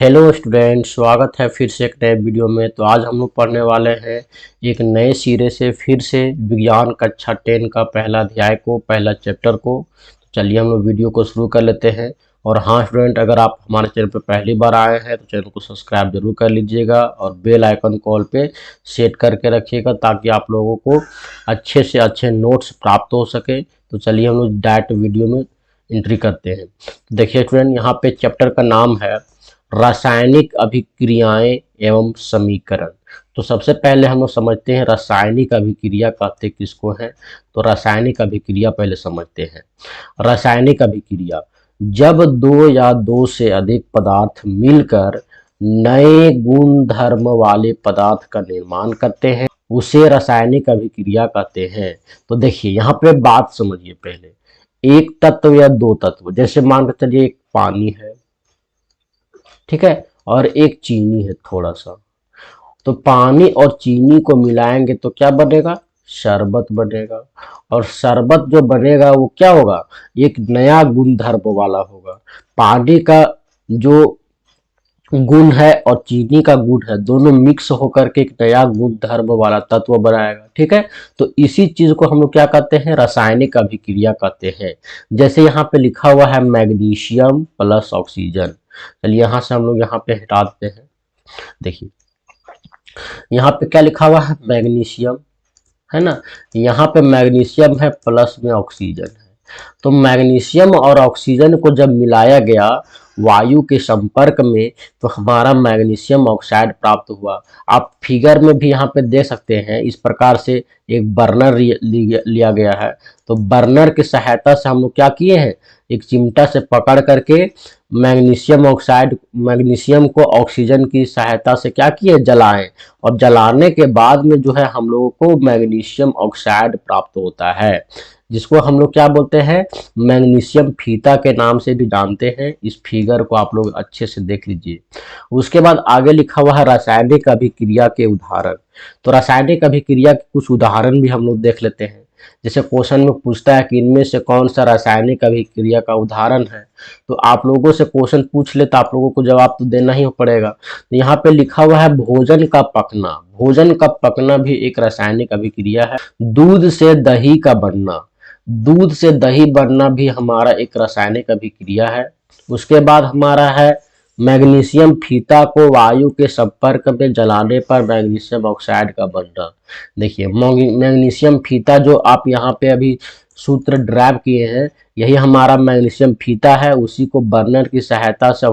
Hello student, स्वागत है फिर से एक नए वीडियो में। तो आज हम लोग पढ़ने वाले हैं एक नए सिरे से फिर से विज्ञान कक्षा 10 का पहला अध्याय को, पहला चैप्टर को। तो चलिए हम लोग वीडियो को शुरू कर लेते हैं। और हाँ स्टूडेंट, अगर आप हमारे चैनल पर पहली बार आए हैं तो चैनल को सब्सक्राइब जरूर कर लीजिएगा और बेल आइकन कॉल पे सेट करके रखिएगा ताकि आप लोगों को अच्छे से अच्छे नोट्स प्राप्त हो सके। तो चलिए हम लोग डायरेक्ट वीडियो में एंट्री करते हैं। देखिए स्टूडेंट, यहाँ पे चैप्टर का नाम है रासायनिक अभिक्रियाएं एवं समीकरण। तो सबसे पहले हम लोग समझते हैं रासायनिक अभिक्रिया कहते किसको हैं। तो रासायनिक अभिक्रिया पहले समझते हैं। रासायनिक अभिक्रिया, जब दो या दो से अधिक पदार्थ मिलकर नए गुण धर्म वाले पदार्थ का निर्माण करते हैं उसे रासायनिक अभिक्रिया कहते हैं। तो देखिए यहाँ पे बात समझिए पहले, एक तत्व या दो तत्व, जैसे मान कर चलिए एक पानी है, ठीक है, और एक चीनी है थोड़ा सा। तो पानी और चीनी को मिलाएंगे तो क्या बनेगा? शरबत बनेगा। और शरबत जो बनेगा वो क्या होगा? एक नया गुणधर्म वाला होगा। पानी का जो गुण है और चीनी का गुण है, दोनों मिक्स होकर के एक नया गुण धर्म वाला तत्व बनाएगा, ठीक है। तो इसी चीज को हम लोग क्या कहते हैं? रासायनिक अभिक्रिया कहते हैं। जैसे यहाँ पे लिखा हुआ है मैग्नीशियम प्लस ऑक्सीजन। चलिए यहाँ से हम लोग यहाँ पे हटा देते हैं। देखिए यहाँ पे क्या लिखा हुआ है? मैग्नीशियम, है ना। यहाँ पे मैग्नीशियम है, प्लस में ऑक्सीजन है। तो मैग्नीशियम और ऑक्सीजन को जब मिलाया गया वायु के संपर्क में तो हमारा मैग्नीशियम ऑक्साइड प्राप्त हुआ। आप फिगर में भी यहाँ पे देख सकते हैं, इस प्रकार से एक बर्नर लिया गया है। तो बर्नर की सहायता से हम लोग क्या किए हैं? एक चिमटा से पकड़ करके मैग्नीशियम ऑक्साइड, मैग्नीशियम को ऑक्सीजन की सहायता से क्या किए? जलाएं। और जलाने के बाद में जो है हम लोगों को मैग्नीशियम ऑक्साइड प्राप्त होता है, जिसको हम लोग क्या बोलते हैं? मैग्नीशियम फीता के नाम से भी जानते हैं। इस फिगर को आप लोग अच्छे से देख लीजिए। उसके बाद आगे लिखा हुआ है रासायनिक अभिक्रिया के उदाहरण। तो रासायनिक अभिक्रिया के कुछ उदाहरण भी हम लोग देख लेते हैं। जैसे क्वेश्चन में पूछता है कि इनमें से कौन सा रासायनिक अभिक्रिया का उदाहरण है। तो आप लोगों से क्वेश्चन पूछ ले तो आप लोगों को जवाब तो देना ही पड़ेगा। तो यहाँ पे लिखा हुआ है भोजन का पकना। भोजन का पकना भी एक रासायनिक अभिक्रिया है। दूध से दही का बनना, दूध से दही बनना भी हमारा एक रासायनिक अभिक्रिया है। उसके बाद हमारा है मैग्नीशियम फीता को वायु के संपर्क में जलाने पर मैग्नीशियम ऑक्साइड का बनना। देखिए मैग्नीशियम फीता जो आप यहाँ पे अभी सूत्र ड्राइव किए हैं, यही हमारा मैग्नीशियम फीता है। उसी को बर्नर की सहायता से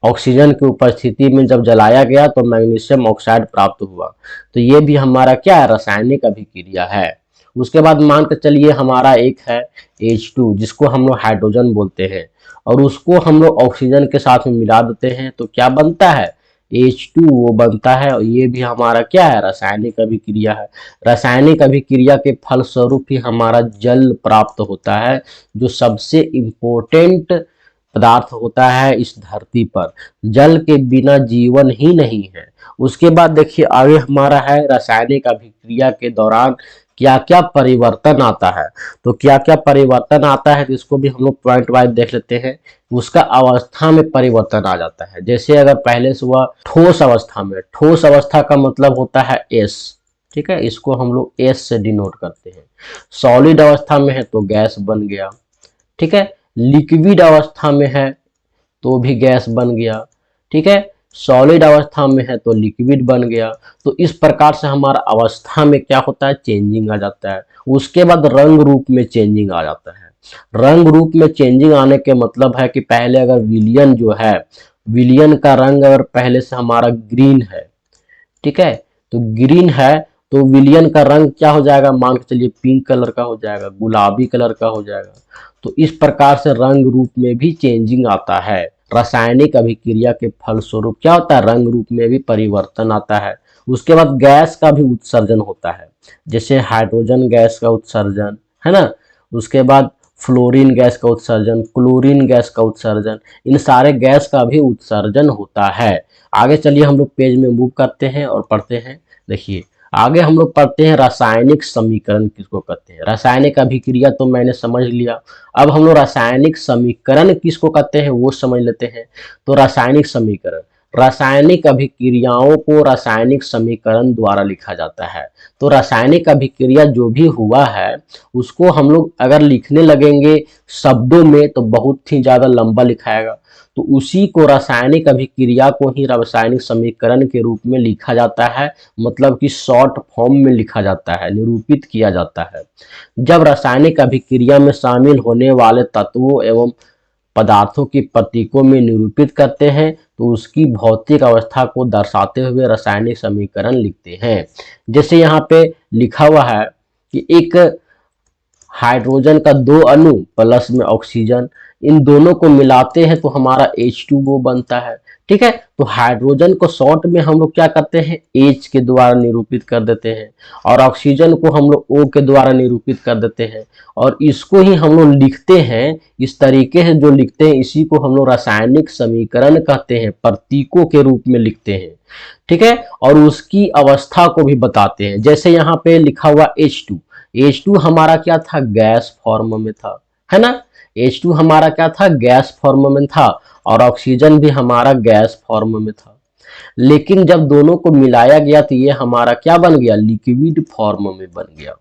ऑक्सीजन की उपस्थिति में जब जलाया गया तो मैग्नीशियम ऑक्साइड प्राप्त हुआ। तो ये भी हमारा क्या है? रासायनिक अभिक्रिया है। उसके बाद मान कर चलिए हमारा एक है H2, जिसको हम लोग हाइड्रोजन बोलते हैं, और उसको हम लोग ऑक्सीजन के साथ में मिला देते हैं तो क्या बनता है? H2 वो बनता है। और ये भी हमारा क्या है? रासायनिक अभिक्रिया है। रासायनिक अभिक्रिया के फलस्वरूप ही हमारा जल प्राप्त होता है, जो सबसे इम्पोर्टेंट पदार्थ होता है इस धरती पर। जल के बिना जीवन ही नहीं है। उसके बाद देखिए आगे हमारा है रासायनिक अभिक्रिया के दौरान क्या क्या परिवर्तन आता है। तो क्या क्या परिवर्तन आता है, तो इसको भी हम लोग पॉइंट वाइज देख लेते हैं। उसका अवस्था में परिवर्तन आ जाता है। जैसे अगर पहले से हुआ ठोस अवस्था में, ठोस अवस्था का मतलब होता है एस, ठीक है, इसको हम लोग एस से डिनोट करते हैं। सॉलिड अवस्था में है तो गैस बन गया, ठीक है। लिक्विड अवस्था में है तो भी गैस बन गया, ठीक है। सॉलिड अवस्था में है तो लिक्विड बन गया। तो इस प्रकार से हमारा अवस्था में क्या होता है? चेंजिंग आ जाता है। उसके बाद रंग रूप में चेंजिंग आ जाता है। रंग रूप में चेंजिंग आने के मतलब है कि पहले अगर विलियन जो है, विलियन का रंग अगर पहले से हमारा ग्रीन है, ठीक है, तो ग्रीन है तो विलियन का रंग क्या हो जाएगा? मान के चलिए पिंक कलर का हो जाएगा, गुलाबी कलर का हो जाएगा। तो इस प्रकार से रंग रूप में भी चेंजिंग आता है। रासायनिक अभिक्रिया के फलस्वरूप क्या होता है? रंग रूप में भी परिवर्तन आता है। उसके बाद गैस का भी उत्सर्जन होता है, जैसे हाइड्रोजन गैस का उत्सर्जन, है ना। उसके बाद फ्लोरीन गैस का उत्सर्जन, क्लोरीन गैस का उत्सर्जन, इन सारे गैस का भी उत्सर्जन होता है। आगे चलिए हम लोग पेज में मूव करते हैं और पढ़ते हैं। देखिए आगे हम लोग पढ़ते हैं रासायनिक समीकरण किसको कहते हैं। रासायनिक अभिक्रिया तो मैंने समझ लिया, अब हम लोग रासायनिक समीकरण किसको कहते हैं वो समझ लेते हैं। तो रासायनिक समीकरण, रासायनिक अभिक्रियाओं को रासायनिक समीकरण द्वारा लिखा जाता है। तो रासायनिक अभिक्रिया जो भी हुआ है उसको हम लोग अगर लिखने लगेंगे शब्दों में तो बहुत ही ज्यादा लंबा लिखाएगा, तो उसी को रासायनिक अभिक्रिया को ही रासायनिक समीकरण के रूप में लिखा जाता है, मतलब कि शॉर्ट फॉर्म में लिखा जाता है, निरूपित किया जाता है। जब रासायनिक अभिक्रिया में शामिल होने वाले तत्वों एवं पदार्थों की प्रतीकों में निरूपित करते हैं तो उसकी भौतिक अवस्था को दर्शाते हुए रासायनिक समीकरण लिखते हैं। जैसे यहाँ पे लिखा हुआ है कि एक हाइड्रोजन का दो अणु प्लस में ऑक्सीजन, इन दोनों को मिलाते हैं तो हमारा H2O बनता है। ठीक है, तो हाइड्रोजन को शॉर्ट में हम लोग क्या करते हैं H के द्वारा निरूपित कर देते हैं, और ऑक्सीजन को हम लोग O के द्वारा निरूपित कर देते हैं, और इसको ही हम लोग लिखते हैं इस तरीके से जो लिखते हैं इसी को हम लोग रासायनिक समीकरण कहते हैं, प्रतीकों के रूप में लिखते हैं। ठीक है, और उसकी अवस्था को भी बताते हैं। जैसे यहाँ पे लिखा हुआ H2, H2 हमारा क्या था, गैस फॉर्म में था, है ना। H2 हमारा क्या था, गैस फॉर्म में था, और ऑक्सीजन भी हमारा गैस फॉर्म में था। लेकिन जब दोनों को मिलाया गया तो ये हमारा क्या बन गया, लिक्विड फॉर्म में बन गया।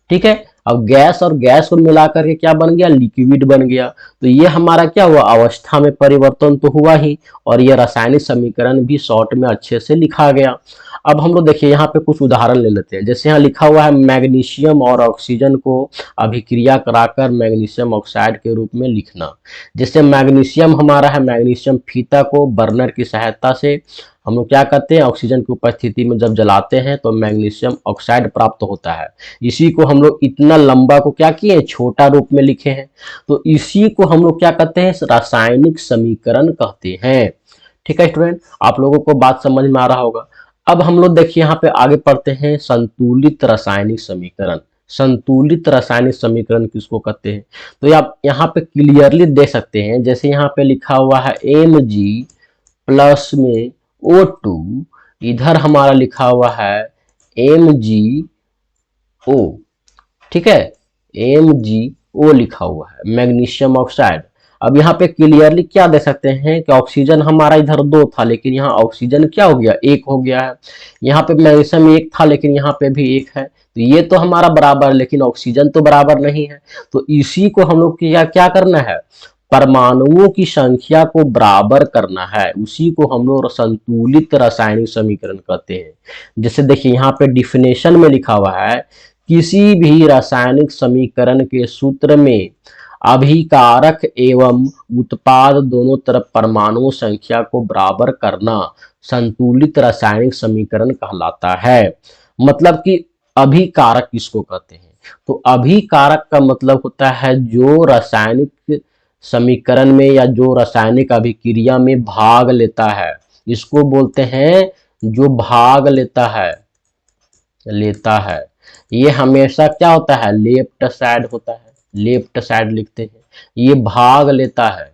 ठीक है, अब गैस और गैस को मिलाकर के क्या बन गया, लिक्विड बन गया। तो ये हमारा क्या हुआ, अवस्था में परिवर्तन तो हुआ ही, और ये रासायनिक समीकरण भी शॉर्ट में अच्छे से लिखा गया। अब हम लोग देखिए यहाँ पे कुछ उदाहरण ले लेते हैं। जैसे यहाँ लिखा हुआ है मैग्नीशियम और ऑक्सीजन को अभिक्रिया कराकर मैग्नीशियम ऑक्साइड के रूप में लिखना। जैसे मैग्नीशियम हमारा है, मैग्नीशियम फीता को बर्नर की सहायता से हम लोग क्या करते हैं, ऑक्सीजन की उपस्थिति में जब जलाते हैं तो मैग्नीशियम ऑक्साइड प्राप्त होता है। इसी को हम लोग इतना लंबा को क्या किए, छोटा रूप में लिखे हैं। तो इसी को हम लोग क्या कहते हैं, रासायनिक समीकरण कहते हैं। ठीक है स्टूडेंट, आप लोगों को बात समझ में आ रहा होगा। अब हम लोग देखिए यहाँ पे आगे पढ़ते हैं संतुलित रासायनिक समीकरण। संतुलित रासायनिक समीकरण किसको कहते हैं, तो आप यहाँ पे क्लियरली देख सकते हैं। जैसे यहाँ पे लिखा हुआ है Mg प्लस में O2, इधर हमारा लिखा हुआ है MgO। ठीक है, MgO लिखा हुआ है, मैग्नीशियम ऑक्साइड। अब यहाँ पे क्लियरली क्या दे सकते हैं कि ऑक्सीजन हमारा इधर 2 था लेकिन यहाँ ऑक्सीजन क्या हो गया, 1 हो गया है। यहाँ पे मैग्नीशियम 1 था लेकिन यहाँ पे भी 1 है, तो ये तो हमारा बराबर, लेकिन ऑक्सीजन तो बराबर नहीं है। तो इसी को हम लोग क्या करना है, परमाणुओं की संख्या को बराबर करना है, उसी को हम लोग संतुलित रासायनिक समीकरण कहते हैं। जैसे देखिए यहाँ पे डिफिनेशन में लिखा हुआ है, किसी भी रासायनिक समीकरण के सूत्र में अभिकारक एवं उत्पाद दोनों तरफ परमाणु संख्या को बराबर करना संतुलित रासायनिक समीकरण कहलाता है। मतलब कि अभिकारक किसको कहते हैं, तो अभिकारक का मतलब होता है जो रासायनिक समीकरण में या जो रासायनिक अभिक्रिया में भाग लेता है, इसको बोलते हैं जो भाग लेता है। ये हमेशा क्या होता है, लेफ्ट साइड होता है, लेफ्ट साइड लिखते हैं, ये भाग लेता है।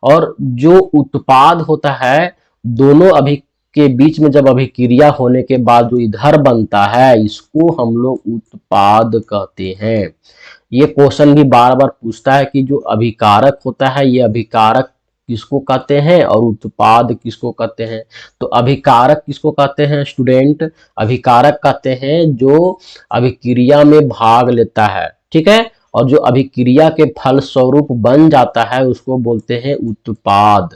और जो उत्पाद होता है, दोनों अभी के बीच में जब अभिक्रिया होने के बाद जो इधर बनता है, इसको हम लोग उत्पाद कहते हैं। ये क्वेश्चन भी बार बार पूछता है कि जो अभिकारक होता है, ये अभिकारक किसको कहते हैं और उत्पाद किसको कहते हैं। तो अभिकारक किसको कहते हैं स्टूडेंट, अभिकारक कहते हैं जो अभिक्रिया में भाग लेता है। ठीक है, और जो अभिक्रिया के फल स्वरूप बन जाता है उसको बोलते हैं उत्पाद।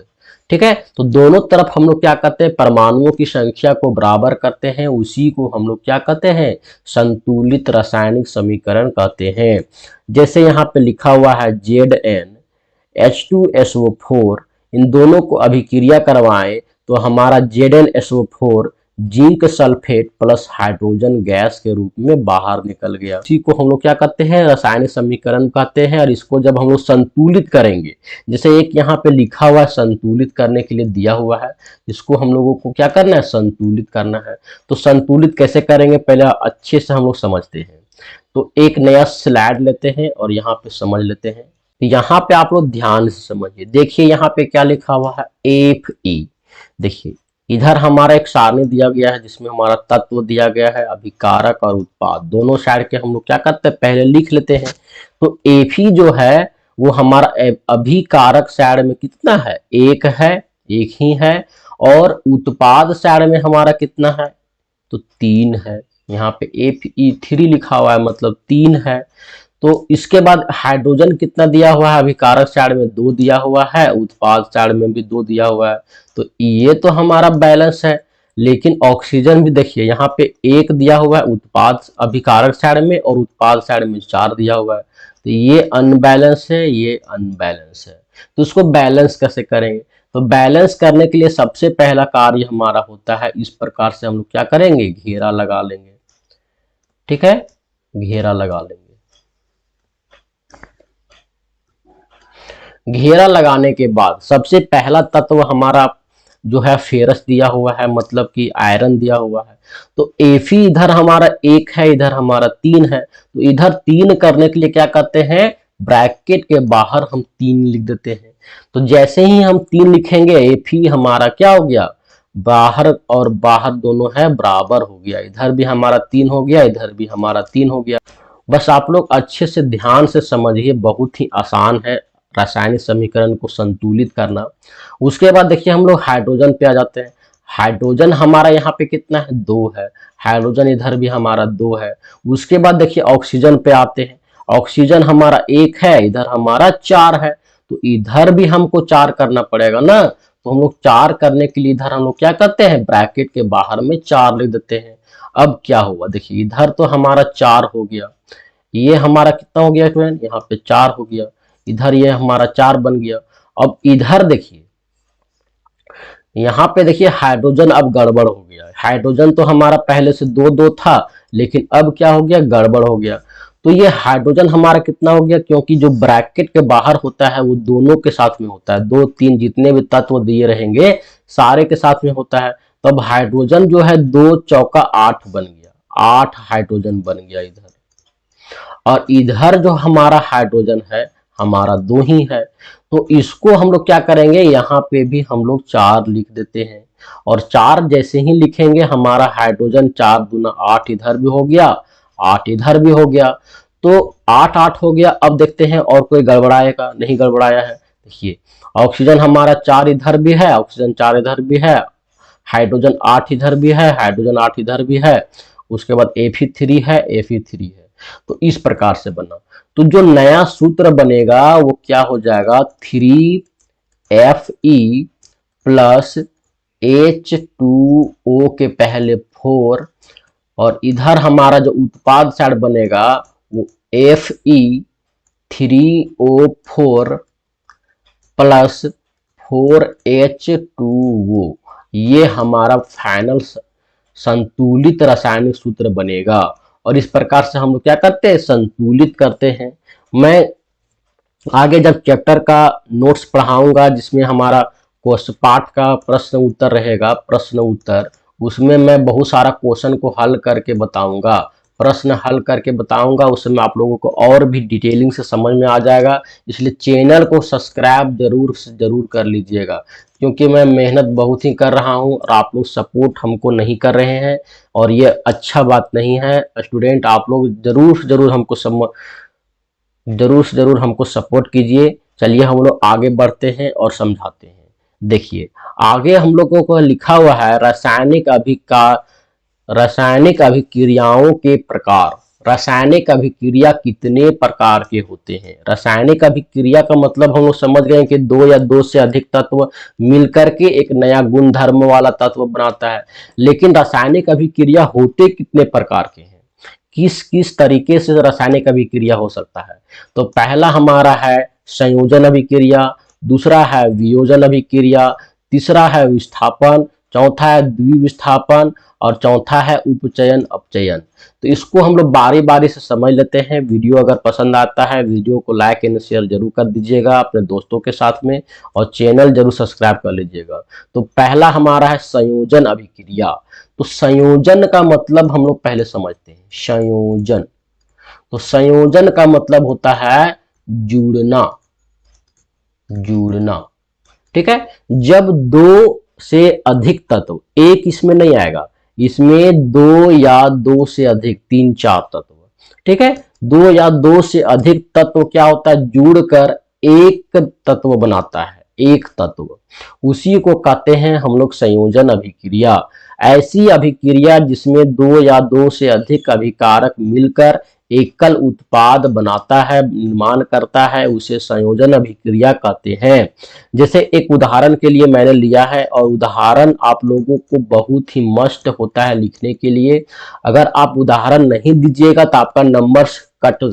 ठीक है, तो दोनों तरफ हम लोग क्या करते हैं, परमाणुओं की संख्या को बराबर करते हैं, उसी को हम लोग क्या कहते हैं, संतुलित रासायनिक समीकरण कहते हैं। जैसे यहाँ पे लिखा हुआ है ZnH2SO4, इन दोनों को अभिक्रिया करवाएं तो हमारा ZnSO4 zinc sulphate plus hydrogen gas के रूप में बाहर निकल गया। इसी को हम लोग क्या कहते हैं, रासायनिक समीकरण कहते हैं। और इसको जब हम लोग संतुलित करेंगे, जैसे एक यहाँ पे लिखा हुआ है संतुलित करने के लिए दिया हुआ है, इसको हम लोगों को क्या करना है, संतुलित करना है। तो संतुलित कैसे करेंगे पहले अच्छे से हम लोग समझते हैं। तो एक नया स्लाइड लेते हैं और यहाँ पे समझ लेते हैं। तो यहाँ पे आप लोग ध्यान से समझिए, देखिए यहाँ पे क्या लिखा हुआ है, Fe। देखिए इधर हमारा एक सारणी दिया गया है जिसमें हमारा तत्व दिया गया है, अभिकारक और उत्पाद दोनों साइड के हम लोग क्या करते हैं पहले लिख लेते हैं। तो Fe जो है वो हमारा अभिकारक साइड में कितना है, एक है, एक ही है। और उत्पाद साइड में हमारा कितना है, तो 3 है। यहाँ पे Fe3 लिखा हुआ है मतलब 3 है। तो इसके बाद हाइड्रोजन कितना दिया हुआ है, अभिकारक साइड में 2 दिया हुआ है, उत्पाद साइड में भी 2 दिया हुआ है। तो ये तो हमारा बैलेंस है। लेकिन ऑक्सीजन भी देखिए यहाँ पे 1 दिया हुआ है उत्पाद अभिकारक साइड में और उत्पाद साइड में 4 दिया हुआ है। तो ये अनबैलेंस है, ये अनबैलेंस है। तो उसको बैलेंस कैसे करेंगे, तो बैलेंस करने के लिए सबसे पहला कार्य हमारा होता है इस प्रकार से हम लोग क्या करेंगे, घेरा लगा लेंगे। ठीक है, घेरा लगा लेंगे। घेरा लगाने के बाद सबसे पहला तत्व हमारा जो है फेरस दिया हुआ है, मतलब कि आयरन दिया हुआ है। तो Fe इधर हमारा 1 है, इधर हमारा 3 है। तो इधर 3 करने के लिए क्या करते हैं, ब्रैकेट के बाहर हम 3 लिख देते हैं। तो जैसे ही हम 3 लिखेंगे Fe हमारा क्या हो गया, बाहर और बाहर दोनों है बराबर हो गया। इधर भी हमारा 3 हो गया, इधर भी हमारा 3 हो गया। बस आप लोग अच्छे से ध्यान से समझिए, बहुत ही आसान है रासायनिक समीकरण को संतुलित करना। उसके बाद देखिए हम लोग हाइड्रोजन पे आ जाते हैं। हाइड्रोजन हमारा यहाँ पे कितना है, 2 है। हाइड्रोजन इधर भी हमारा 2 है। उसके बाद देखिए ऑक्सीजन पे आते हैं। ऑक्सीजन हमारा 1 है, इधर हमारा 4 है। तो इधर भी हमको 4 करना पड़ेगा ना। तो हम लोग 4 करने के लिए इधर हम लोग क्या करते हैं, ब्रैकेट के बाहर में 4 लिख देते हैं। अब क्या हुआ, देखिए इधर तो हमारा 4 हो गया, ये हमारा कितना हो गया फ्रेंड, यहाँ पे 4 हो गया। इधर ये हमारा 4 बन गया। अब इधर देखिए, यहाँ पे देखिए हाइड्रोजन अब गड़बड़ हो गया। हाइड्रोजन तो हमारा पहले से 2-2 था, लेकिन अब क्या हो गया, गड़बड़ हो गया। तो ये हाइड्रोजन हमारा कितना हो गया, क्योंकि जो ब्रैकेट के बाहर होता है वो दोनों के साथ में होता है, 2-3 जितने भी तत्व दिए रहेंगे सारे के साथ में होता है। तब हाइड्रोजन जो है 2 चौका 8 बन गया, 8 हाइड्रोजन बन गया इधर। और इधर जो हमारा हाइड्रोजन है हमारा 2 ही है। तो इसको हम लोग क्या करेंगे, यहाँ पे भी हम लोग 4 लिख देते हैं। और 4 जैसे ही लिखेंगे हमारा हाइड्रोजन 4 दूना 8 इधर भी हो गया, 8 इधर भी हो गया। तो 8-8 हो गया। अब देखते हैं और कोई गड़बड़ाएगा, नहीं गड़बड़ाया है। देखिए ऑक्सीजन हमारा 4 इधर भी है, ऑक्सीजन 4 इधर भी है, हाइड्रोजन 8 इधर भी है, हाइड्रोजन 8 इधर भी है। उसके बाद Fe3 है, Fe3 है। तो इस प्रकार से बना। तो जो नया सूत्र बनेगा वो क्या हो जाएगा, 3Fe प्लस H2O के पहले 4, और इधर हमारा जो उत्पाद साइड बनेगा वो Fe3O4 प्लस 4H2O। ये हमारा फाइनल संतुलित रासायनिक सूत्र बनेगा। और इस प्रकार से हम लोग क्या करते हैं, संतुलित करते हैं। मैं आगे जब चैप्टर का नोट्स पढ़ाऊंगा जिसमें हमारा पाठ का प्रश्न उत्तर रहेगा, प्रश्न उत्तर, उसमें मैं बहुत सारा क्वेश्चन को हल करके बताऊंगा, प्रश्न हल करके बताऊंगा। उसमें आप लोगों को और भी डिटेलिंग से समझ में आ जाएगा। इसलिए चैनल को सब्सक्राइब जरूर से जरूर कर लीजिएगा, क्योंकि मैं मेहनत बहुत ही कर रहा हूं और आप लोग सपोर्ट हमको नहीं कर रहे हैं, और ये अच्छा बात नहीं है। स्टूडेंट आप लोग जरूर से जरूर हमको सपोर्ट कीजिए। चलिए हम लोग आगे बढ़ते हैं और समझाते हैं। देखिए आगे हम लोगों को लिखा हुआ है रासायनिक अभिक्रियाओं के प्रकार। रासायनिक अभिक्रिया कितने प्रकार के होते हैं। रासायनिक अभिक्रिया का मतलब हम लोग समझ गए कि 2 या 2 से अधिक तत्व मिलकर के एक नया गुण धर्म वाला तत्व बनाता है। लेकिन रासायनिक अभिक्रिया होते कितने प्रकार के हैं, किस किस तरीके से रासायनिक अभिक्रिया हो सकता है। तो पहला हमारा है संयोजन अभिक्रिया, दूसरा है वियोजन अभिक्रिया, तीसरा है विस्थापन, चौथा है द्विविस्थापन, और चौथा है उपचयन अपचयन। तो इसको हम लोग बारी बारी से समझ लेते हैं। वीडियो अगर पसंद आता है वीडियो को लाइक एंड शेयर जरूर कर दीजिएगा अपने दोस्तों के साथ में, और चैनल जरूर सब्सक्राइब कर लीजिएगा। तो पहला हमारा है संयोजन अभिक्रिया। तो संयोजन का मतलब हम लोग पहले समझते हैं। संयोजन, तो संयोजन का मतलब होता है जुड़ना, जुड़ना। ठीक है, जब 2 से अधिक तत्व, एक इसमें नहीं आएगा, इसमें दो या दो से अधिक, तीन चार तत्व, ठीक है। दो या दो से अधिक तत्व क्या होता है, जुड़कर एक तत्व बनाता है, एक तत्व, उसी को कहते हैं हम लोग संयोजन अभिक्रिया। ऐसी अभिक्रिया जिसमें दो या दो से अधिक अभिकारक मिलकर एकल उत्पाद बनाता है, निर्माण करता है, उसे संयोजन अभिक्रिया कहते हैं। जैसे एक उदाहरण के लिए मैंने लिया है, और उदाहरण आप लोगों को बहुत ही मस्त होता है लिखने के लिए। अगर आप उदाहरण नहीं दीजिएगा तो आपका नंबर कट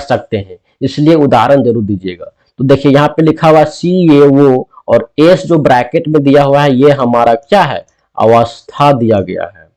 सकते हैं, इसलिए उदाहरण जरूर दीजिएगा। तो देखिए यहाँ पे लिखा हुआ सी ये वो, और एस जो ब्रैकेट में दिया हुआ है ये हमारा क्या है, अवस्था दिया गया है,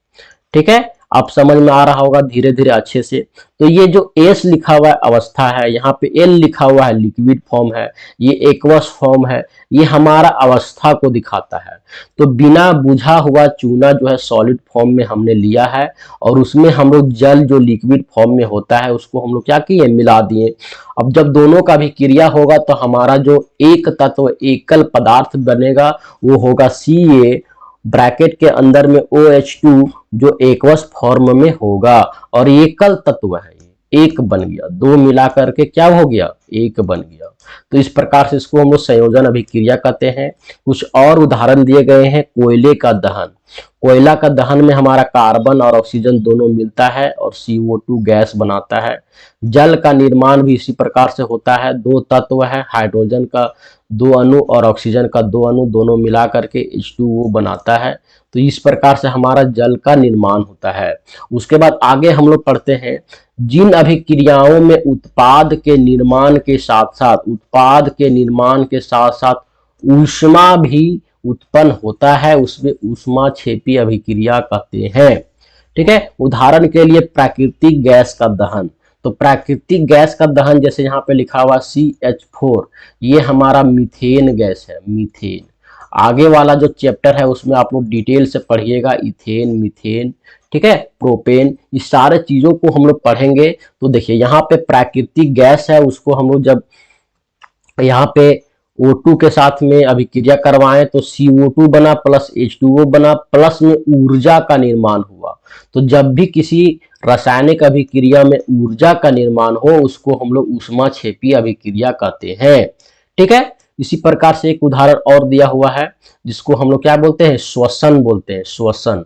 ठीक है। आप समझ में आ रहा होगा धीरे धीरे अच्छे से। तो ये जो एस लिखा हुआ है अवस्था है, यहाँ पे एल लिखा हुआ है लिक्विड फॉर्म है, ये एक्वस फॉर्म है, ये हमारा अवस्था को दिखाता है। तो बिना बुझा हुआ चूना जो है सॉलिड फॉर्म में हमने लिया है, और उसमें हम लोग जल जो लिक्विड फॉर्म में होता है उसको हम लोग क्या किए, मिला दिए। अब जब दोनों का भी क्रिया होगा तो हमारा जो एक तत्व एकल पदार्थ बनेगा वो होगा सी ब्रैकेट के अंदर में OH2 जो एक्वस फॉर्म में होगा, और एकल तत्व है, एक बन गया, दो मिला करके क्या हो गया, एक बन गया। तो इस प्रकार से इसको हम लोग संयोजन अभिक्रिया कहते हैं। कुछ और उदाहरण दिए गए हैं, कोयले का दहन। कोयला का दहन में हमारा कार्बन और ऑक्सीजन दोनों मिलता है और CO2 गैस बनाता है। जल का निर्माण भी इसी प्रकार से होता है, दो तत्व है, हाइड्रोजन का दो अणु और ऑक्सीजन का दो अणु, दोनों मिला करके H2O बनाता है। तो इस प्रकार से हमारा जल का निर्माण होता है। उसके बाद आगे हम लोग पढ़ते हैं, जिन अभिक्रियाओं में उत्पाद के निर्माण के साथ साथ ऊष्मा भी उत्पन्न होता है, उसमें ऊष्माक्षेपी अभिक्रिया कहते हैं, ठीक है। उदाहरण के लिए प्राकृतिक गैस का दहन। तो प्राकृतिक गैस का दहन जैसे यहाँ पे लिखा हुआ CH4, ये हमारा मीथेन गैस है, मीथेन। आगे वाला जो चैप्टर है उसमें आप लोग डिटेल से पढ़िएगा, इथेन, मीथेन, ठीक है, प्रोपेन, इस सारे चीजों को हम लोग पढ़ेंगे। तो देखिए यहाँ पे प्राकृतिक गैस है, उसको हम लोग जब यहाँ पे O2 के साथ में अभिक्रिया करवाएं तो CO2 बना प्लस H2O बना, प्लस में ऊर्जा का निर्माण हुआ। तो जब भी किसी रासायनिक अभिक्रिया में ऊर्जा का निर्माण हो उसको हम लोग ऊष्माक्षेपी अभिक्रिया कहते हैं, ठीक है। इसी प्रकार से एक उदाहरण और दिया हुआ है जिसको हम लोग क्या बोलते हैं, श्वसन बोलते हैं, श्वसन,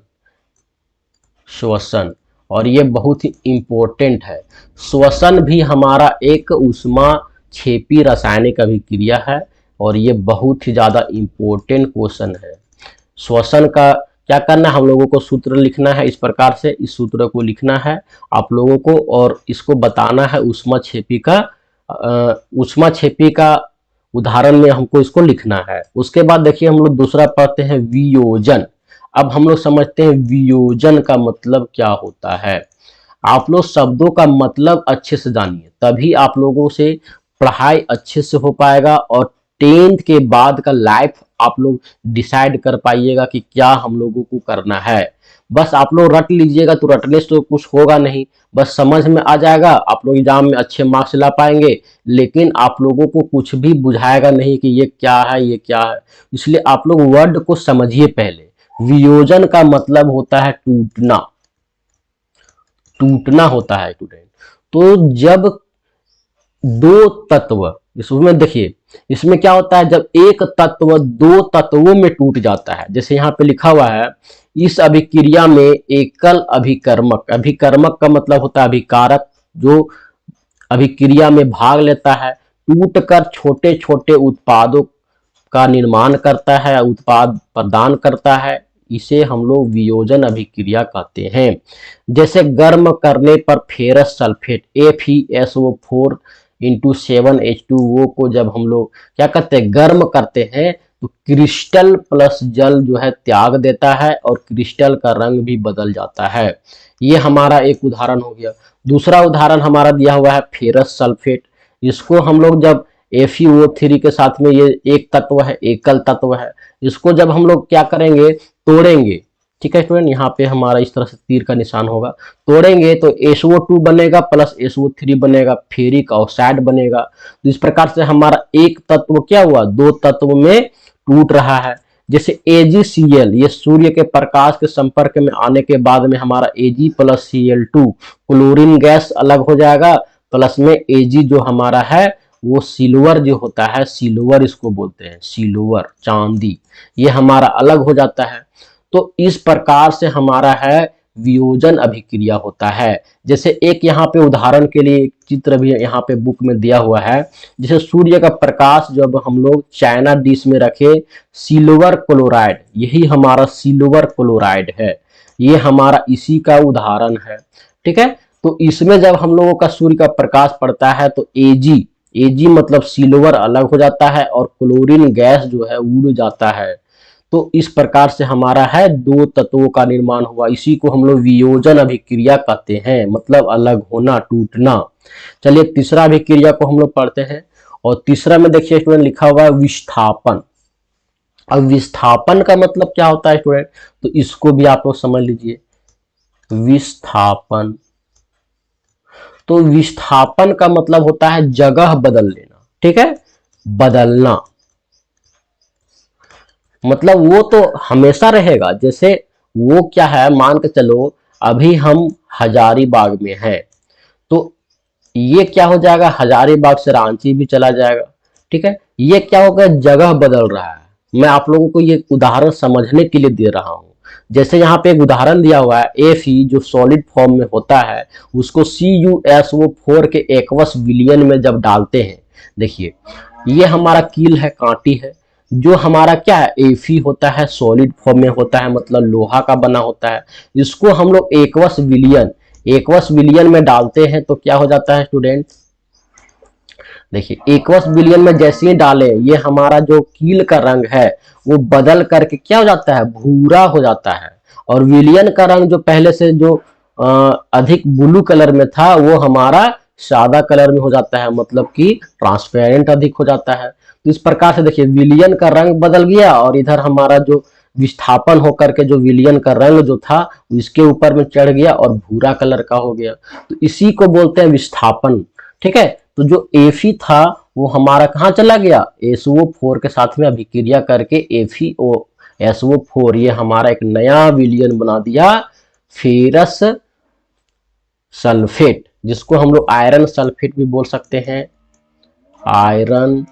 श्वसन, और ये बहुत ही इंपॉर्टेंट है। श्वसन भी हमारा एक ऊष्माक्षेपी रासायनिक अभिक्रिया है, और ये बहुत ही ज्यादा इंपॉर्टेंट क्वेश्चन है। श्वसन का क्या करना है, हम लोगों को सूत्र लिखना है, इस प्रकार से इस सूत्र को लिखना है आप लोगों को, और इसको बताना है ऊष्माक्षेपी का उदाहरण में हमको इसको लिखना है। उसके बाद देखिए हम लोग दूसरा पढ़ते हैं, वियोजन। अब हम लोग समझते हैं वियोजन का मतलब क्या होता है। आप लोग शब्दों का मतलब अच्छे से जानिए, तभी आप लोगों से पढ़ाई अच्छे से हो पाएगा, और 10th के बाद का लाइफ आप लोग डिसाइड कर पाइएगा कि क्या हम लोगों को करना है। बस आप लोग रट लीजिएगा तो रटने से तो कुछ होगा नहीं, बस समझ में आ जाएगा, आप लोग एग्जाम में अच्छे मार्क्स ला पाएंगे, लेकिन आप लोगों को कुछ भी बुझाएगा नहीं कि ये क्या है, ये क्या है। इसलिए आप लोग वर्ड को समझिए पहले। वियोजन का मतलब होता है टूटना, टूटना होता है स्टूडेंट। तो जब दो तत्व, इसमें देखिए इसमें क्या होता है, जब एक तत्व दो तत्वों में टूट जाता है, जैसे यहाँ पे लिखा हुआ है, इस अभिक्रिया में एकल अभिकर्मक, अभिकर्मक का मतलब होता है अभिकारक, जो अभिक्रिया में भाग लेता है, टूटकर छोटे छोटे उत्पादों का निर्माण करता है, उत्पाद प्रदान करता है, इसे हम लोग वियोजन अभिक्रिया कहते हैं। जैसे गर्म करने पर ferrous sulphate FeSO4 into 7H2O को जब हम लोग क्या करते हैं, गर्म करते हैं, तो क्रिस्टल प्लस जल जो है त्याग देता है, और क्रिस्टल का रंग भी बदल जाता है। ये हमारा एक उदाहरण हो गया। दूसरा उदाहरण हमारा दिया हुआ है फेरस सल्फेट। इसको हम लोग जब FeO3 के साथ में, ये एक तत्व है, एकल तत्व है, इसको जब हम लोग क्या करेंगे, तोड़ेंगे, ठीक है स्टूडेंट, यहाँ पे हमारा इस तरह से तीर का निशान होगा, तोड़ेंगे तो SO2 बनेगा प्लस SO3 बनेगा, फेरिक ऑक्साइड बनेगा। तो इस प्रकार से हमारा एक तत्व क्या हुआ, दो तत्व में टूट रहा है। जैसे AgCl, ये सूर्य के प्रकाश के संपर्क में आने के बाद में हमारा Ag plus Cl2 chlorine gas अलग हो जाएगा, प्लस में Ag जो हमारा है वो सिल्वर जो होता है, सिल्वर इसको बोलते हैं, सिल्वर चांदी, ये हमारा अलग हो जाता है। तो इस प्रकार से हमारा है वियोजन अभिक्रिया होता है। जैसे एक यहाँ पे उदाहरण के लिए चित्र भी यहाँ पे बुक में दिया हुआ है, जैसे सूर्य का प्रकाश जब हम लोग चाइना डिश में रखे, सिल्वर क्लोराइड, यही हमारा सिल्वर क्लोराइड है, ये हमारा इसी का उदाहरण है। ठीक है, तो इसमें जब हम लोगों का सूर्य का प्रकाश पड़ता है तो Ag मतलब सिल्वर अलग हो जाता है और क्लोरीन गैस जो है उड़ जाता है। तो इस प्रकार से हमारा है दो तत्वों का निर्माण हुआ, इसी को हम लोग वियोजन अभिक्रिया कहते हैं, मतलब अलग होना, टूटना। चलिए तीसरा अभिक्रिया को हम लोग पढ़ते हैं, और तीसरा में देखिए स्टूडेंट लिखा हुआ है विस्थापन। अब विस्थापन का मतलब क्या होता है स्टूडेंट, तो इसको भी आप लोग समझ लीजिए। विस्थापन, तो विस्थापन का मतलब होता है जगह बदल लेना। ठीक है, बदलना मतलब वो तो हमेशा रहेगा। जैसे वो क्या है, मान के चलो अभी हम हजारीबाग में हैं, तो ये क्या हो जाएगा, हजारीबाग से रांची भी चला जाएगा। ठीक है, ये क्या होगा, जगह बदल रहा है। मैं आप लोगों को ये उदाहरण समझने के लिए दे रहा हूं। जैसे यहाँ पे एक उदाहरण दिया हुआ है, Fe जो सॉलिड फॉर्म में होता है उसको CuSO4 के एक्वस विलियन में जब डालते हैं, देखिए ये हमारा कील है, कांटी है, जो हमारा क्या है Fe होता है, सॉलिड फॉर्म में होता है, मतलब लोहा का बना होता है। इसको हम लोग एक्वस विलियन में डालते हैं तो क्या हो जाता है स्टूडेंट, देखिए एक्वस विलियन में जैसे ही डालें, ये हमारा जो कील का रंग है वो बदल करके क्या हो जाता है, भूरा हो जाता है। और विलियन का रंग जो पहले से जो अधिक ब्लू कलर में था वो हमारा सादा कलर में हो जाता है, मतलब कि ट्रांसपेरेंट अधिक हो जाता है। तो इस प्रकार से देखिए विलियन का रंग बदल गया और इधर हमारा जो विस्थापन होकर के जो विलियन का रंग जो था इसके ऊपर में चढ़ गया और भूरा कलर का हो गया, तो इसी को बोलते हैं विस्थापन। ठीक है, तो जो Fe था वो हमारा कहाँ चला गया, SO4 के साथ में अभिक्रिया करके FeSO4 ये हमारा एक नया विलियन बना दिया, फेरस सल्फेट, जिसको हम लोग आयरन सल्फेट भी बोल सकते हैं, आयरन।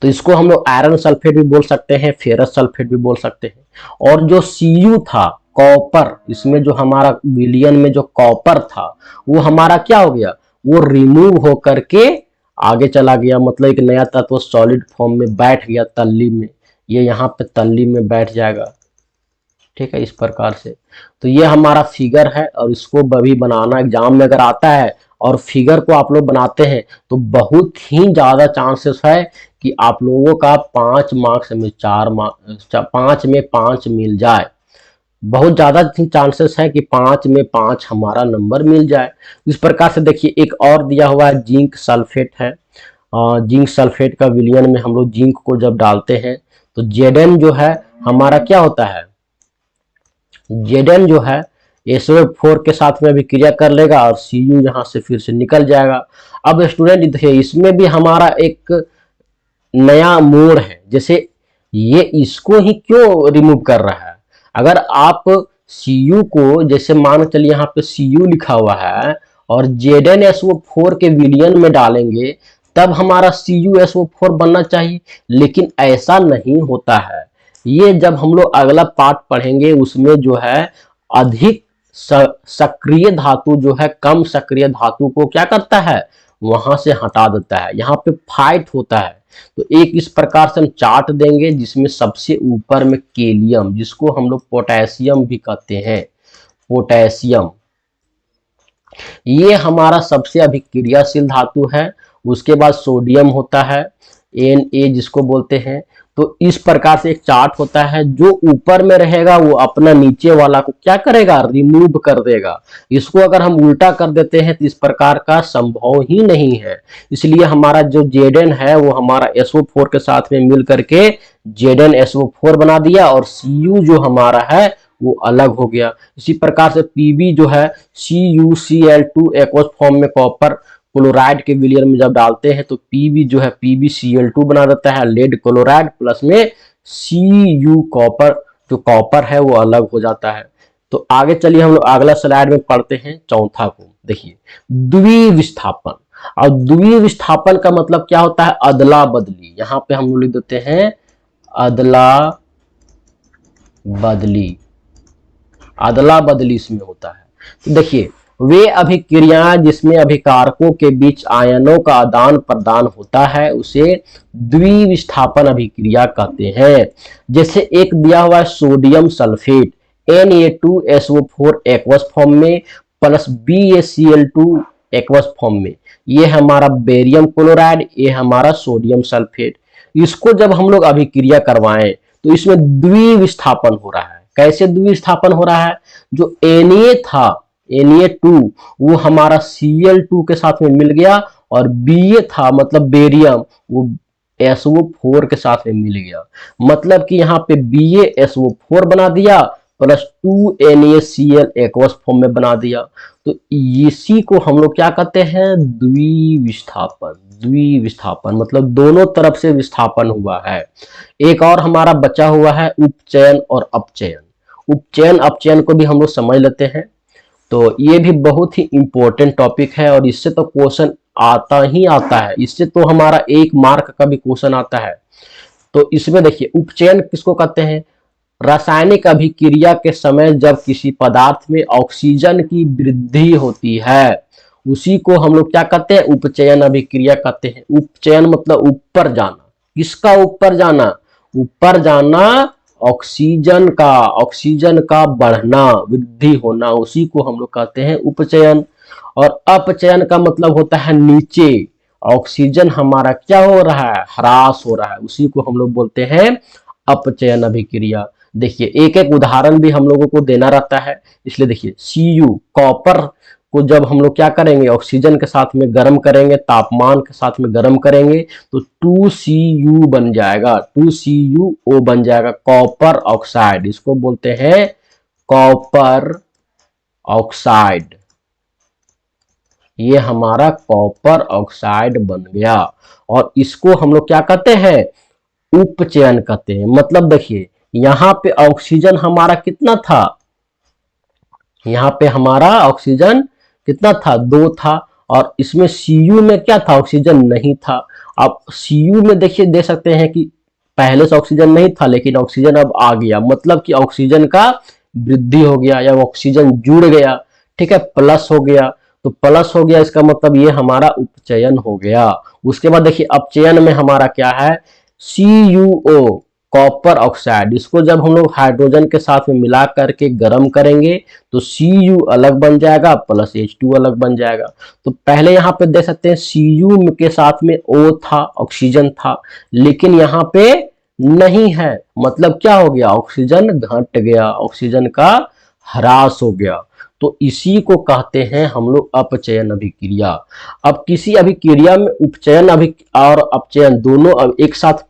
तो इसको हम लोग आयरन सल्फेट भी बोल सकते हैं, फेरस सल्फेट भी बोल सकते हैं। और जो Cu था, कॉपर, इसमें जो हमारा विलियन में जो कॉपर था वो हमारा क्या हो गया, वो रिमूव होकर के आगे चला गया, मतलब एक नया तत्व सॉलिड फॉर्म में बैठ गया तल्ली में, ये यहाँ पे तल्ली में बैठ जाएगा। ठीक है, इस प्रकार से। तो ये हमारा फिगर है और इसको भी बनाना एग्जाम में अगर आता है और फिगर को आप लोग बनाते हैं तो बहुत ही ज्यादा चांसेस है कि आप लोगों का 5 मार्क्स में 5 में 5 मिल जाए। बहुत ज्यादा चांसेस है कि 5 में 5 हमारा नंबर मिल जाए। इस प्रकार से देखिए एक और दिया हुआ है जिंक सल्फेट है। जिंक सल्फेट का विलियन में हम लोग जिंक को जब डालते हैं तो Zn जो है हमारा क्या होता है, Zn जो है SO4 के साथ में अभिक्रिया कर लेगा और Cu यहाँ से फिर से निकल जाएगा। अब स्टूडेंट देखिए इसमें भी हमारा एक नया मोड़ है, जैसे ये इसको ही क्यों रिमूव कर रहा है, अगर आप Cu को जैसे मान चलिए यहाँ पे Cu लिखा हुआ है और ZnSO4 के विलियन में डालेंगे तब हमारा CuSO4 बनना चाहिए, लेकिन ऐसा नहीं होता है। ये जब हम लोग अगला पार्ट पढ़ेंगे उसमें जो है अधिक सक्रिय धातु जो है कम सक्रिय धातु को क्या करता है, वहां से हटा देता है, यहाँ पे फाइट होता है। तो एक इस प्रकार से हम चार्ट देंगे जिसमें सबसे ऊपर में कैलियम, जिसको हम लोग पोटेशियम भी कहते हैं, पोटेशियम, ये हमारा सबसे अभिक्रियाशील धातु है। उसके बाद सोडियम होता है, Na जिसको बोलते हैं। तो इस प्रकार से एक चार्ट होता है, जो ऊपर में रहेगा वो अपना नीचे वाला को क्या करेगा, रिमूव कर देगा। इसको अगर हम उल्टा कर देते हैं तो इस प्रकार का संभव ही नहीं है। इसलिए हमारा जो Zn है वो हमारा SO4 के साथ में मिल करके ZnSO4 बना दिया और Cu जो हमारा है वो अलग हो गया। इसी प्रकार से Pb जो है CuCl2 एक्वस फॉर्म में कॉपर क्लोराइड के विलियन में जब डालते हैं तो Pb जो है PbCl2 बना देता है, लेड क्लोराइड प्लस में Cu कॉपर, जो कॉपर है वो अलग हो जाता है। तो आगे चलिए हम लोग अगला स्लाइड में पढ़ते हैं चौथा को। देखिए द्विविस्थापन। और द्विविस्थापन का मतलब क्या होता है? अदला बदली। यहाँ पे हम लोग लिख देते हैं अदला बदली, अदला बदली इसमें होता है। तो देखिए वे अभिक्रियाएं जिसमें अभिकारकों के बीच आयनों का आदान प्रदान होता है उसे द्विविस्थापन अभिक्रिया कहते हैं। जैसे एक दिया हुआ है sodium sulphate Na2SO4 aqueous form में प्लस BaCl2 एक्वस फॉर्म में, ये हमारा बेरियम क्लोराइड, ये हमारा सोडियम सल्फेट। इसको जब हम लोग अभिक्रिया करवाएं तो इसमें द्विविस्थापन हो रहा है। कैसे द्विविस्थापन हो रहा है? जो Na था Na2 वो हमारा Cl2 के साथ में मिल गया, और Ba था मतलब बेरियम वो SO4 के साथ में मिल गया। मतलब कि यहाँ पे BaSO4 बना दिया प्लस 2NaCl एक्वस फॉर्म में बना दिया। तो इसी को हम लोग क्या कहते हैं? द्विविस्थापन। द्विविस्थापन मतलब दोनों तरफ से विस्थापन हुआ है। एक और हमारा बचा हुआ है उपचयन और अपचयन। उपचयन अपचयन को भी हम लोग समझ लेते हैं। तो ये भी बहुत ही इंपॉर्टेंट टॉपिक है और इससे तो क्वेश्चन आता ही आता है। इससे तो हमारा 1 मार्क का भी क्वेश्चन आता है। तो इसमें देखिए उपचयन किसको कहते हैं? रासायनिक अभिक्रिया के समय जब किसी पदार्थ में ऑक्सीजन की वृद्धि होती है उसी को हम लोग क्या कहते हैं? उपचयन अभिक्रिया कहते हैं। उपचयन मतलब ऊपर जाना। किसका ऊपर जाना? ऊपर जाना ऑक्सीजन का बढ़ना, वृद्धि होना, उसी को हम लोग कहते हैं उपचयन। और अपचयन का मतलब होता है नीचे, ऑक्सीजन हमारा क्या हो रहा है? ह्रास हो रहा है, उसी को हम लोग बोलते हैं अपचयन अभिक्रिया। देखिए एक एक उदाहरण भी हम लोगों को देना रहता है, इसलिए देखिए Cu कॉपर को जब हम लोग क्या करेंगे? ऑक्सीजन के साथ में गर्म करेंगे, तापमान के साथ में गर्म करेंगे तो 2Cu बन जाएगा, 2CuO बन जाएगा, कॉपर ऑक्साइड। इसको बोलते हैं कॉपर ऑक्साइड। ये हमारा कॉपर ऑक्साइड बन गया। और इसको हम लोग क्या कहते हैं? उपचयन कहते हैं। मतलब देखिए यहाँ पे ऑक्सीजन हमारा कितना था? यहाँ पे हमारा ऑक्सीजन कितना था? 2 था। और इसमें Cu में क्या था? ऑक्सीजन नहीं था। अब Cu में देखिए दे सकते हैं कि पहले से ऑक्सीजन नहीं था लेकिन ऑक्सीजन अब आ गया, मतलब कि ऑक्सीजन का वृद्धि हो गया या ऑक्सीजन जुड़ गया। ठीक है, प्लस हो गया। तो प्लस हो गया इसका मतलब ये हमारा उपचयन हो गया। उसके बाद देखिए अपचयन में हमारा क्या है? CuO copper oxide. इसको जब हम लोग हाइड्रोजन के साथ में मिला करके गर्म करेंगे तो Cu अलग बन जाएगा प्लस H2 अलग बन जाएगा। तो पहले यहाँ पे देख सकते हैं Cu के साथ में O था, ऑक्सीजन था, लेकिन यहाँ पे नहीं है। मतलब क्या हो गया? ऑक्सीजन घट गया, ऑक्सीजन का ह्रास हो गया। तो इसी को कहते हैं हम लोग अपचयन अभिक्रिया। अब किसी अभिक्रिया में उपचयन और अपचयन दोनों एक साथ,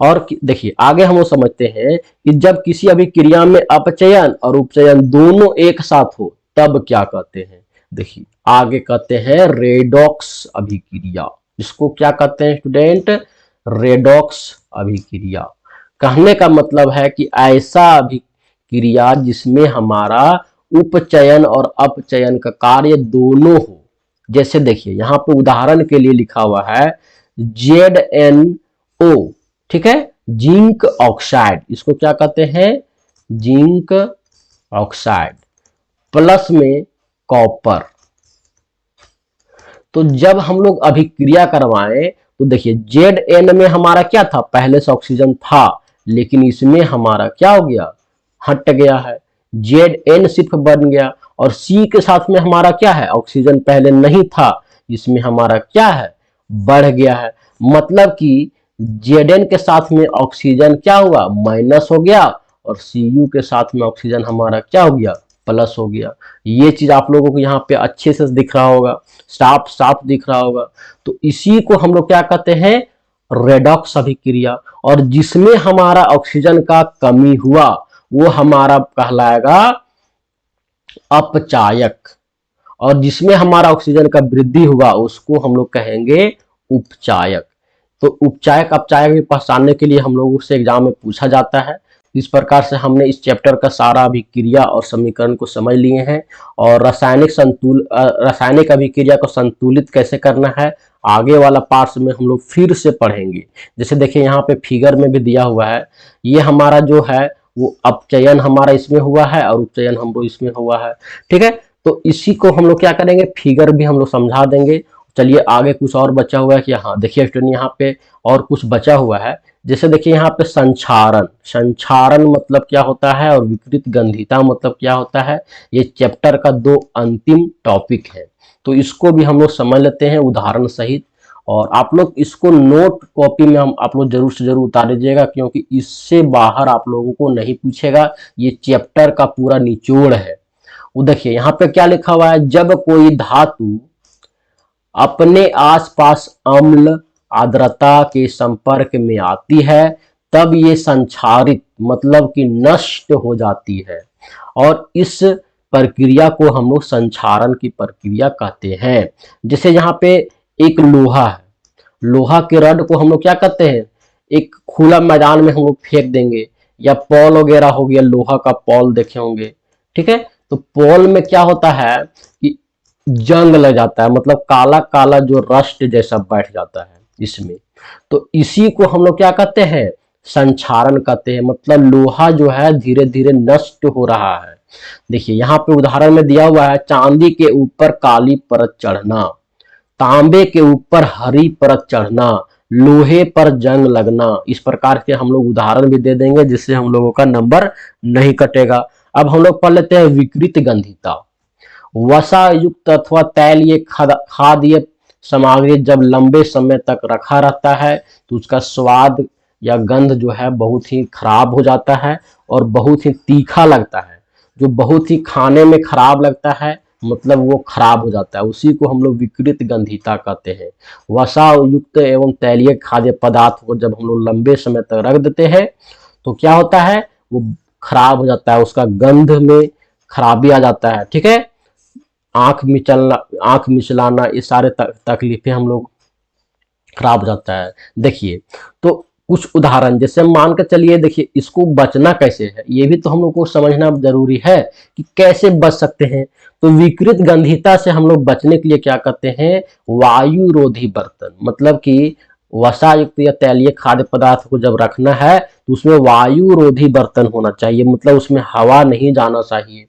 और देखिए आगे हम वो समझते हैं कि जब किसी अभिक्रिया में अपचयन और उपचयन दोनों एक साथ हो तब क्या कहते हैं? देखिए आगे कहते हैं रेडॉक्स अभिक्रिया। इसको क्या कहते हैं स्टूडेंट? रेडॉक्स अभिक्रिया। कहने का मतलब है कि ऐसा अभिक्रिया जिसमें हमारा उपचयन और अपचयन का कार्य दोनों हो। जैसे देखिए यहाँ पे उदाहरण के लिए लिखा हुआ है ZnO, ठीक है, जिंक ऑक्साइड। इसको क्या कहते हैं? जिंक ऑक्साइड प्लस में कॉपर। तो जब हम लोग अभिक्रिया करवाएं तो देखिए Zn में हमारा क्या था? पहले से ऑक्सीजन था लेकिन इसमें हमारा क्या हो गया? हट गया है, Zn सिर्फ बन गया। और C के साथ में हमारा क्या है? ऑक्सीजन पहले नहीं था, इसमें हमारा क्या है? बढ़ गया है। मतलब कि Zn के साथ में ऑक्सीजन क्या हुआ? माइनस हो गया, और Cu के साथ में ऑक्सीजन हमारा क्या हो गया? प्लस हो गया। ये चीज आप लोगों को यहाँ पे अच्छे से दिख रहा होगा, साफ साफ दिख रहा होगा। तो इसी को हम लोग क्या कहते हैं? रेडॉक्स अभिक्रिया। और जिसमें हमारा ऑक्सीजन का कमी हुआ वो हमारा कहलाएगा अपचायक। और जिसमें हमारा ऑक्सीजन का वृद्धि हुआ उसको हम लोग कहेंगे उपचायक। तो उपचायक अपचायक भी पहचानने के लिए हम लोगों से एग्जाम में पूछा जाता है। इस प्रकार से हमने इस चैप्टर का सारा अभिक्रिया और समीकरण को समझ लिए हैं और रासायनिक अभिक्रिया को संतुलित कैसे करना है आगे वाला पार्ट्स में हम लोग फिर से पढ़ेंगे। जैसे देखिए यहाँ पे फिगर में भी दिया हुआ है, ये हमारा जो है वो अपचयन हमारा इसमें हुआ है और उपचयन हम लोग इसमें हुआ है। ठीक है, तो इसी को हम लोग क्या करेंगे, फिगर भी हम लोग समझा देंगे। चलिए आगे कुछ और बचा हुआ है कि हाँ देखिए स्टूडेंट यहाँ पे और कुछ बचा हुआ है। जैसे देखिए यहाँ पे संक्षारण, संक्षारण मतलब क्या होता है और विकृत गंधिता मतलब क्या होता है, ये चैप्टर का 2 अंतिम टॉपिक है। तो इसको भी हम लोग समझ लेते हैं उदाहरण सहित। और आप लोग इसको नोट कॉपी में आप लोग जरूर से जरूर उतार लीजिएगा, क्योंकि इससे बाहर आप लोगों को नहीं पूछेगा। ये चैप्टर का पूरा निचोड़ है। वो देखिए यहाँ पे क्या लिखा हुआ है, जब कोई धातु अपने आसपास अम्ल आर्द्रता के संपर्क में आती है तब ये संक्षारित मतलब कि नष्ट हो जाती है, और इस प्रक्रिया को हम लोग संक्षारण की प्रक्रिया कहते हैं। जैसे यहाँ पे एक लोहा है, लोहा के रड को हम लोग क्या कहते हैं, एक खुला मैदान में हम लोग फेंक देंगे, या पॉल वगैरह हो गया, लोहा का पॉल देखे होंगे। ठीक है, तो पॉल में क्या होता है कि जंग लग जाता है, मतलब काला काला जो रस्ट जैसा बैठ जाता है इसमें। तो इसी को हम लोग क्या कहते हैं, संक्षारण कहते हैं। मतलब लोहा जो है धीरे धीरे नष्ट हो रहा है। देखिए यहाँ पे उदाहरण में दिया हुआ है, चांदी के ऊपर काली परत चढ़ना, तांबे के ऊपर हरी परत चढ़ना, लोहे पर जंग लगना। इस प्रकार के हम लोग उदाहरण भी दे देंगे जिससे हम लोगों का नंबर नहीं कटेगा। अब हम लोग पढ़ लेते हैं विकृत गंधिता। वसा युक्त अथवा तैलीय खाद्य सामग्री जब लंबे समय तक रखा रहता है तो उसका स्वाद या गंध जो है बहुत ही खराब हो जाता है और बहुत ही तीखा लगता है। जो बहुत ही खाने में खराब लगता है मतलब वो खराब हो जाता है, उसी को हम लोग विकृत गंधिता कहते हैं। वसा युक्त एवं तैलीय खाद्य पदार्थ को जब हम लोग लंबे समय तक रख देते हैं तो क्या होता है, वो खराब हो जाता है, उसका गंध में खराबी आ जाता है। ठीक है, आंख मिचलाना, ये सारे तकलीफें हम लोग खराब हो जाता है। देखिए तो कुछ उदाहरण जैसे मान कर चलिए, देखिए इसको बचना कैसे है ये भी तो हम लोग को समझना जरूरी है कि कैसे बच सकते हैं। तो विकृत गंधिता से हम लोग बचने के लिए क्या करते हैं, वायु रोधी बर्तन, मतलब कि वसा युक्त या तैलीय खाद्य पदार्थ को जब रखना है तो उसमें वायु रोधी बर्तन होना चाहिए, मतलब उसमें हवा नहीं जाना चाहिए।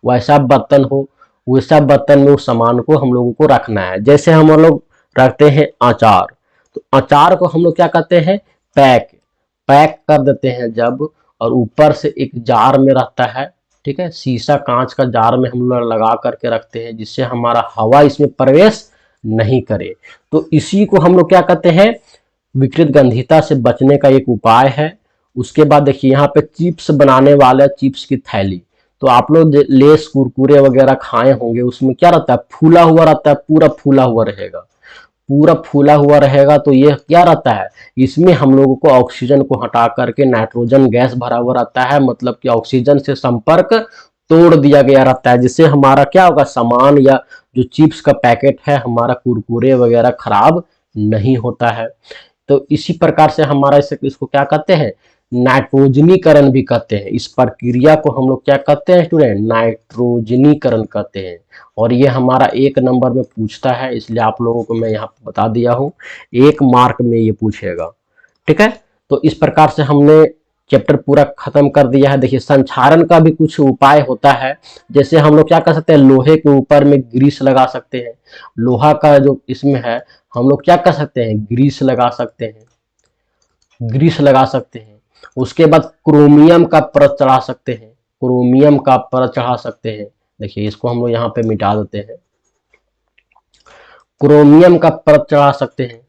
वैसा बर्तन हो, वैसा बर्तन में उस सामान को हम लोगों को रखना है। जैसे हम लोग रखते हैं अचार, तो अचार को हम लोग क्या कहते हैं, पैक कर देते हैं जब, और ऊपर से एक जार में रहता है। ठीक है, शीशा कांच का जार में हम लोग लगा करके रखते हैं जिससे हमारा हवा इसमें प्रवेश नहीं करे। तो इसी को हम लोग क्या कहते हैं, विकृत गंधिता से बचने का एक उपाय है। उसके बाद देखिए यहाँ पे चिप्स बनाने वाले चिप्स की थैली, तो आप लोग लेस कुरकुरे वगैरह खाए होंगे, उसमें क्या रहता है, फूला हुआ रहता है, पूरा फूला हुआ रहेगा, पूरा फूला हुआ रहेगा। तो ये क्या रहता है, इसमें हम लोगों को ऑक्सीजन को हटा करके नाइट्रोजन गैस भरा हुआ रहता है, मतलब कि ऑक्सीजन से संपर्क तोड़ दिया गया रहता है, जिससे हमारा क्या होगा, सामान या जो चिप्स का पैकेट है, हमारा कुरकुरे वगैरह खराब नहीं होता है। तो इसी प्रकार से हमारा इसको क्या कहते हैं, नाइट्रोजनीकरण भी कहते हैं। इस प्रक्रिया को हम लोग क्या कहते हैं स्टूडेंट, नाइट्रोजनीकरण कहते हैं। और ये हमारा 1 नंबर में पूछता है, इसलिए आप लोगों को मैं यहाँ बता दिया हूँ, 1 मार्क में ये पूछेगा। ठीक है, तो इस प्रकार से हमने चैप्टर पूरा खत्म कर दिया है। देखिए संक्षारण का भी कुछ उपाय होता है, जैसे हम लोग क्या कर सकते हैं, लोहे के ऊपर में ग्रीस लगा सकते हैं। लोहा का जो इसमें है हम लोग क्या कर सकते हैं, ग्रीस लगा सकते हैं, ग्रीस लगा सकते हैं। उसके बाद क्रोमियम का परत चढ़ा सकते हैं, क्रोमियम का परत चढ़ा सकते हैं। देखिए इसको हम लोग यहाँ पे मिटा देते हैं, क्रोमियम का परत चढ़ा सकते हैं।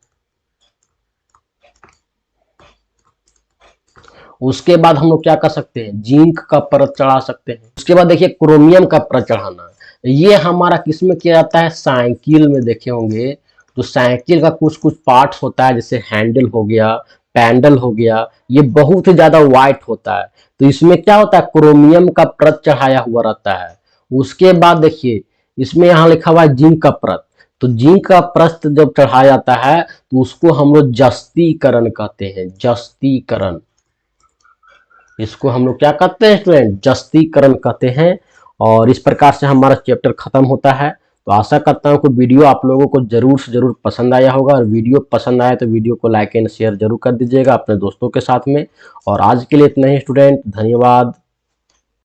उसके बाद हम लोग क्या कर सकते हैं, जिंक का परत चढ़ा सकते हैं। उसके बाद देखिए क्रोमियम का परत चढ़ाना, ये हमारा किसमें किया जाता है, साइकिल में देखे होंगे। तो साइकिल का कुछ कुछ पार्ट्स होता है, जैसे हैंडल हो गया, पैडल हो गया, ये बहुत ही ज्यादा वाइट होता है। तो इसमें क्या होता है, क्रोमियम का परत चढ़ाया हुआ रहता है। उसके बाद देखिए इसमें यहाँ लिखा हुआ है जिंक का प्रस्त। तो जिंक का प्रस्त जब चढ़ाया जाता है तो उसको हम लोग जस्तीकरण कहते हैं, जस्तीकरण। इसको हम लोग क्या कहते हैं स्टूडेंट, जस्तीकरण कहते हैं। और इस प्रकार से हमारा चैप्टर खत्म होता है। तो आशा करता हूँ कि वीडियो आप लोगों को जरूर से जरूर पसंद आया होगा, और वीडियो पसंद आया तो वीडियो को लाइक एंड शेयर जरूर कर दीजिएगा अपने दोस्तों के साथ में। और आज के लिए इतना ही स्टूडेंट, धन्यवाद।